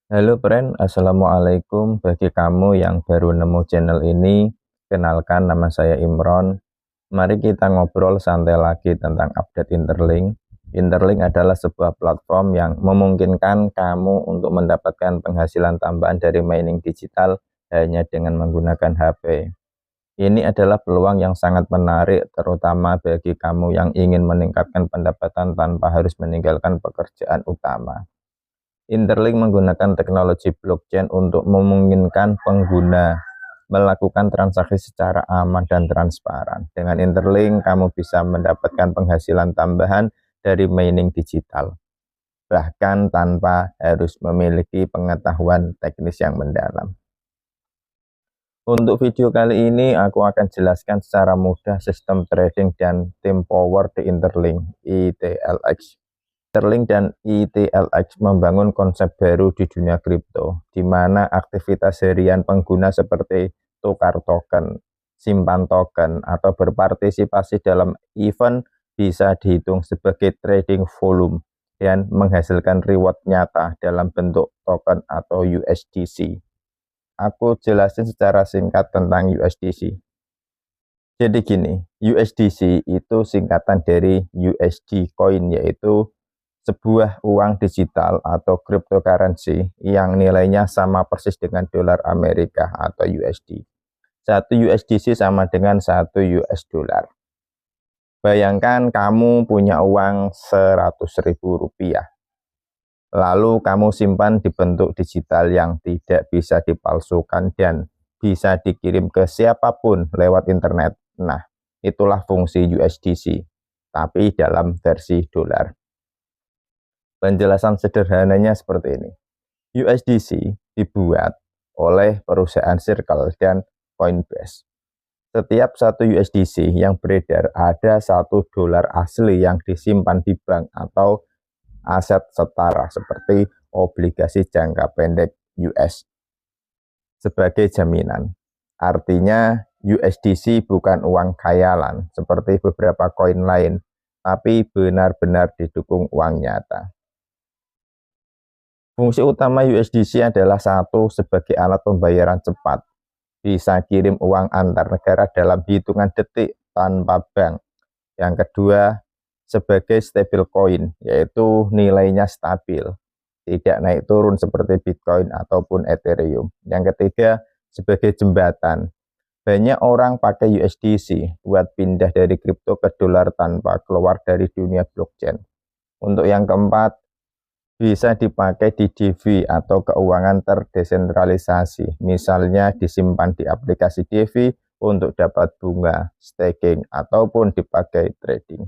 Halo friend, Assalamualaikum. Bagi kamu yang baru nemu channel ini, kenalkan nama saya Imron. Mari kita ngobrol santai lagi tentang update Interlink. Interlink adalah sebuah platform yang memungkinkan kamu untuk mendapatkan penghasilan tambahan dari mining digital hanya dengan menggunakan HP. Ini adalah peluang yang sangat menarik, terutama bagi kamu yang ingin meningkatkan pendapatan tanpa harus meninggalkan pekerjaan utama. Interlink menggunakan teknologi blockchain untuk memungkinkan pengguna melakukan transaksi secara aman dan transparan. Dengan Interlink, kamu bisa mendapatkan penghasilan tambahan dari mining digital, bahkan tanpa harus memiliki pengetahuan teknis yang mendalam. Untuk video kali ini, aku akan jelaskan secara mudah sistem trading dan tim power di Interlink (ITLX). Sterling dan ITLX membangun konsep baru di dunia kripto, di mana aktivitas harian pengguna seperti tukar token, simpan token, atau berpartisipasi dalam event bisa dihitung sebagai trading volume dan menghasilkan reward nyata dalam bentuk token atau USDC. Aku jelasin secara singkat tentang USDC. Jadi gini, USDC itu singkatan dari USD coin, yaitu sebuah uang digital atau cryptocurrency yang nilainya sama persis dengan dolar Amerika atau USD. Satu USDC sama dengan 1 US dollar. Bayangkan kamu punya uang Rp100.000. Lalu kamu simpan di bentuk digital yang tidak bisa dipalsukan dan bisa dikirim ke siapapun lewat internet. Nah, itulah fungsi USDC, tapi dalam versi dolar. Penjelasan sederhananya seperti ini. USDC dibuat oleh perusahaan Circle dan Coinbase. Setiap satu USDC yang beredar ada $1 asli yang disimpan di bank atau aset setara seperti obligasi jangka pendek US sebagai jaminan. Artinya USDC bukan uang khayalan seperti beberapa koin lain, tapi benar-benar didukung uang nyata. Fungsi utama USDC adalah satu, sebagai alat pembayaran cepat. Bisa kirim uang antar negara dalam hitungan detik tanpa bank. Yang kedua, sebagai stablecoin, yaitu nilainya stabil, tidak naik turun seperti Bitcoin ataupun Ethereum. Yang ketiga, sebagai jembatan. Banyak orang pakai USDC buat pindah dari kripto ke dolar tanpa keluar dari dunia blockchain. Untuk yang keempat, bisa dipakai di DeFi atau keuangan terdesentralisasi, misalnya disimpan di aplikasi DeFi untuk dapat bunga, staking, ataupun dipakai trading.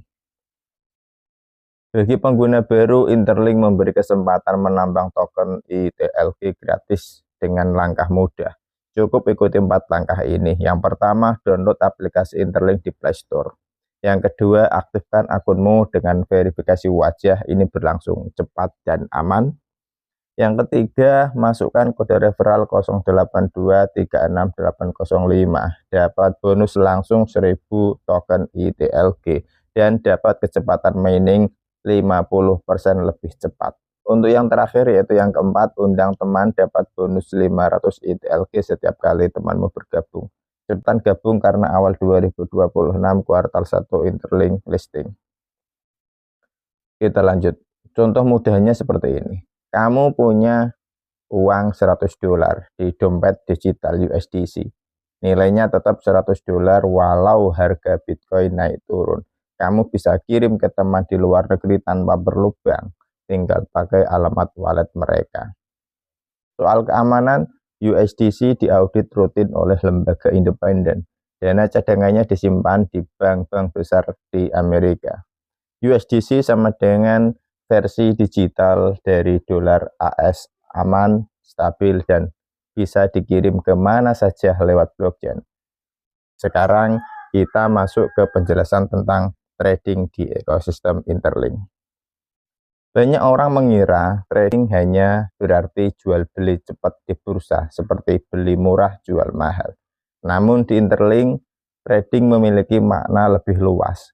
Bagi pengguna baru, Interlink memberi kesempatan menambang token ITLK gratis dengan langkah mudah. Cukup ikuti 4 langkah ini. Yang pertama, download aplikasi Interlink di Play Store. Yang kedua, aktifkan akunmu dengan verifikasi wajah, ini berlangsung cepat dan aman. Yang ketiga, masukkan kode referral 082368805, dapat bonus langsung 1000 token ITLG, dan dapat kecepatan mining 50% lebih cepat. Untuk yang terakhir, yaitu yang keempat, undang teman, dapat bonus 500 ITLG setiap kali temanmu bergabung. Cepetan gabung karena awal 2026 kuartal 1 Interlink listing. Kita lanjut. Contoh mudahnya seperti ini. Kamu punya uang $100 di dompet digital USDC. Nilainya tetap $100 walau harga Bitcoin naik turun. Kamu bisa kirim ke teman di luar negeri tanpa perlu bank, tinggal pakai alamat wallet mereka. Soal keamanan, USDC diaudit rutin oleh lembaga independen. Dana cadangannya disimpan di bank-bank besar di Amerika. USDC sama dengan versi digital dari dolar AS, aman, stabil, dan bisa dikirim kemana saja lewat blockchain. Sekarang kita masuk ke penjelasan tentang trading di ekosistem Interlink. Banyak orang mengira trading hanya berarti jual beli cepat di bursa, seperti beli murah jual mahal. Namun di Interlink, trading memiliki makna lebih luas.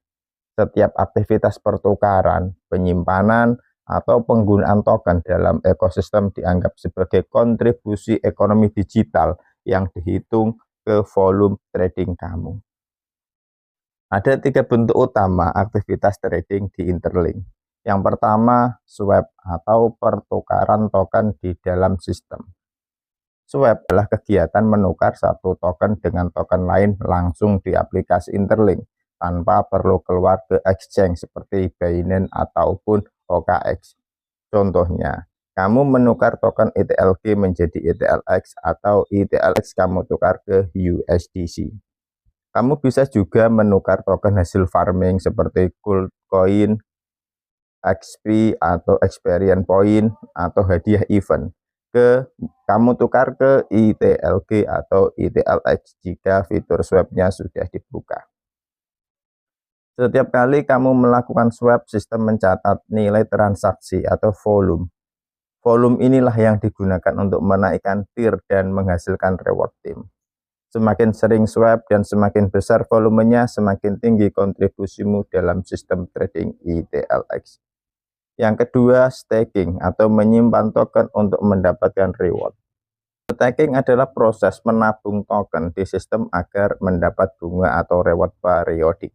Setiap aktivitas pertukaran, penyimpanan, atau penggunaan token dalam ekosistem dianggap sebagai kontribusi ekonomi digital yang dihitung ke volume trading kamu. Ada 3 bentuk utama aktivitas trading di Interlink. Yang pertama, swap atau pertukaran token di dalam sistem. Swap adalah kegiatan menukar satu token dengan token lain langsung di aplikasi Interlink tanpa perlu keluar ke exchange seperti Binance ataupun OKX. Contohnya, kamu menukar token ETLK menjadi ETLX atau ETLX kamu tukar ke USDC. Kamu bisa juga menukar token hasil farming seperti Gold Coin, XP atau Experience Point atau hadiah event kamu tukar ke ETLK atau ETLX jika fitur swapnya sudah dibuka. Setiap kali kamu melakukan swap, sistem mencatat nilai transaksi atau volume. Volume inilah yang digunakan untuk menaikkan tier dan menghasilkan reward tim. Semakin sering swap dan semakin besar volumenya, semakin tinggi kontribusimu dalam sistem trading ETLX. Yang kedua, staking atau menyimpan token untuk mendapatkan reward. Staking adalah proses menabung token di sistem agar mendapat bunga atau reward periodik.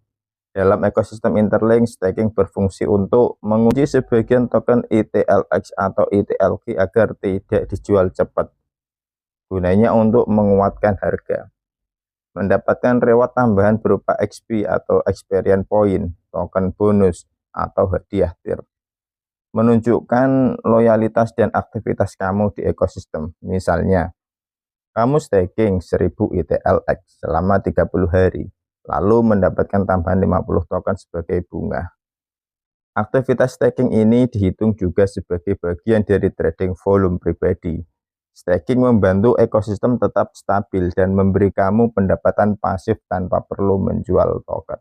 Dalam ekosistem Interlink, staking berfungsi untuk menguji sebagian token ETLX atau ETLK agar tidak dijual cepat. Gunanya untuk menguatkan harga. Mendapatkan reward tambahan berupa XP atau Experience Point, token bonus, atau hadiah tier. Menunjukkan loyalitas dan aktivitas kamu di ekosistem. Misalnya, kamu staking 1000 ETLX selama 30 hari, lalu mendapatkan tambahan 50 token sebagai bunga. Aktivitas staking ini dihitung juga sebagai bagian dari trading volume pribadi. Staking membantu ekosistem tetap stabil dan memberi kamu pendapatan pasif tanpa perlu menjual token.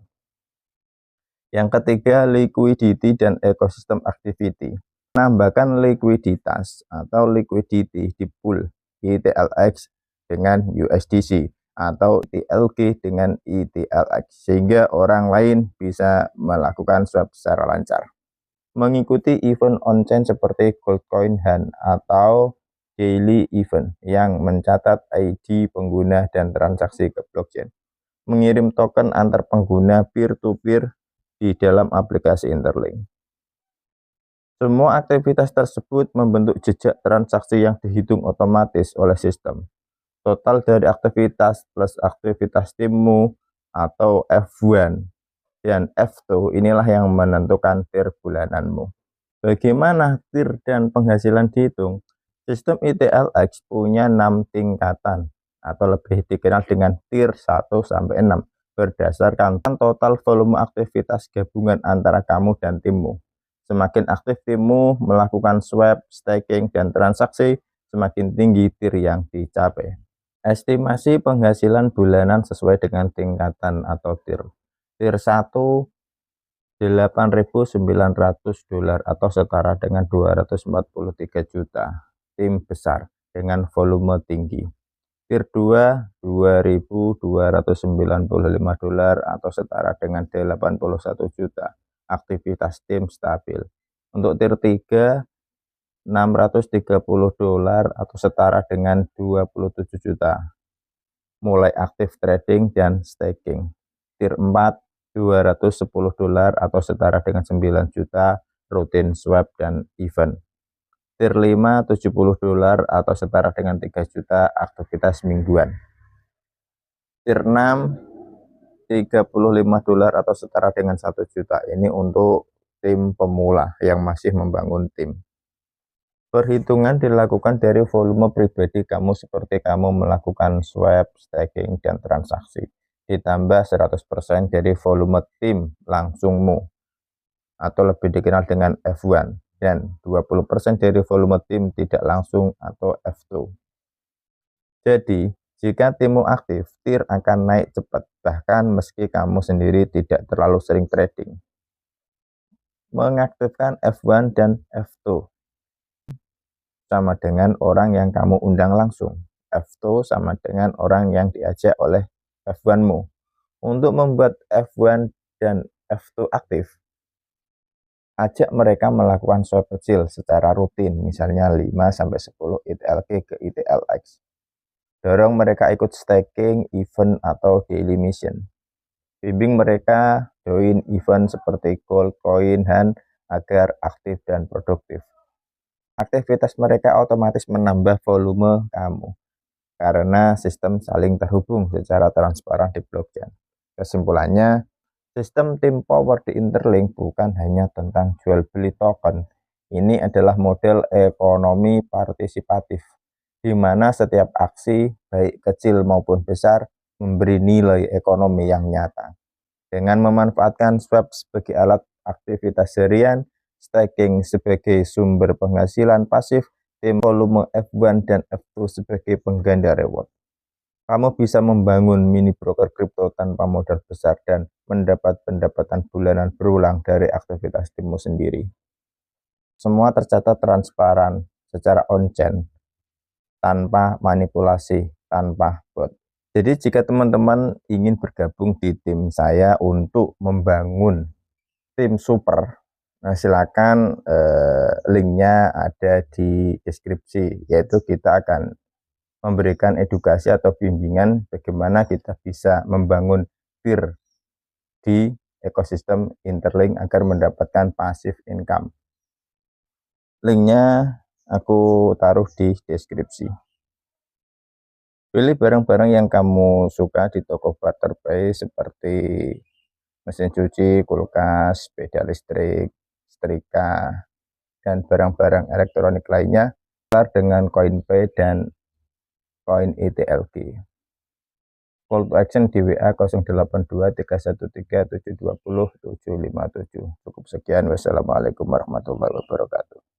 Yang ketiga, liquidity dan ekosistem activity. Menambahkan likuiditas atau liquidity di pool ETLX dengan USDC atau ETLK dengan ETLX sehingga orang lain bisa melakukan swap secara lancar. Mengikuti event on-chain seperti Goldcoin Hunt atau daily event yang mencatat ID pengguna dan transaksi ke blockchain. Mengirim token antar pengguna peer-to-peer di dalam aplikasi Interlink. Semua aktivitas tersebut membentuk jejak transaksi yang dihitung otomatis oleh sistem. Total dari aktivitas plus aktivitas timmu atau F1 dan F2 inilah yang menentukan tier bulananmu. Bagaimana tier dan penghasilan dihitung? Sistem ETLX punya 6 tingkatan atau lebih dikenal dengan tier 1 sampai 6 berdasarkan total volume aktivitas gabungan antara kamu dan timmu. Semakin aktif timmu melakukan swap, staking, dan transaksi, semakin tinggi tier yang dicapai. Estimasi penghasilan bulanan sesuai dengan tingkatan atau tier. Tier 1 $8.900 atau setara dengan 243 juta. Tim besar dengan volume tinggi. Tier 2 $2.295 atau setara dengan 81 juta. Aktivitas tim stabil. Untuk tier 3 $630 atau setara dengan 27 juta. Mulai aktif trading dan staking. Tier 4 $210 atau setara dengan 9 juta rutin swap dan event. Tier 5 $70 atau setara dengan 3 juta aktivitas mingguan. Tier 6 $35 atau setara dengan 1 juta. Ini untuk tim pemula yang masih membangun tim. Perhitungan dilakukan dari volume pribadi kamu seperti kamu melakukan swap, staking, dan transaksi. Ditambah 100% dari volume tim langsungmu atau lebih dikenal dengan F1 dan 20% dari volume tim tidak langsung atau F2. Jadi, jika timmu aktif, tier akan naik cepat, bahkan meski kamu sendiri tidak terlalu sering trading. Mengaktifkan F1 dan F2 sama dengan orang yang kamu undang langsung. F2 sama dengan orang yang diajak oleh F1mu. Untuk membuat F1 dan F2 aktif, Ajak mereka melakukan swap kecil secara rutin, misalnya 5-10 ETLK ke ETLX. Dorong mereka ikut staking, event, atau daily mission. Bimbing mereka join event seperti Gold, Coin, Han agar aktif dan produktif. Aktivitas mereka otomatis menambah volume kamu karena sistem saling terhubung secara transparan di blockchain. Kesimpulannya, sistem Team Power di Interlink bukan hanya tentang jual beli token. Ini adalah model ekonomi partisipatif, di mana setiap aksi, baik kecil maupun besar, memberi nilai ekonomi yang nyata. Dengan memanfaatkan swap sebagai alat aktivitas harian, staking sebagai sumber penghasilan pasif, tim volume F1 dan F2 sebagai pengganda reward, kamu bisa membangun mini broker kripto tanpa modal besar dan mendapat pendapatan bulanan berulang dari aktivitas timmu sendiri. Semua tercatat transparan secara on-chain, tanpa manipulasi, tanpa bot. Jadi jika teman-teman ingin bergabung di tim saya untuk membangun tim super, nah silakan linknya ada di deskripsi, yaitu kita akan memberikan edukasi atau bimbingan bagaimana kita bisa membangun peer di ekosistem Interlink agar mendapatkan passive income. Linknya aku taruh di deskripsi. Pilih barang-barang yang kamu suka di toko Butterfly seperti mesin cuci, kulkas, sepeda listrik, setrika, dan barang-barang elektronik lainnya dengan CoinPay dan Coin ETLK. Call to action di WA 082313720757. Cukup sekian. Wassalamualaikum warahmatullahi wabarakatuh.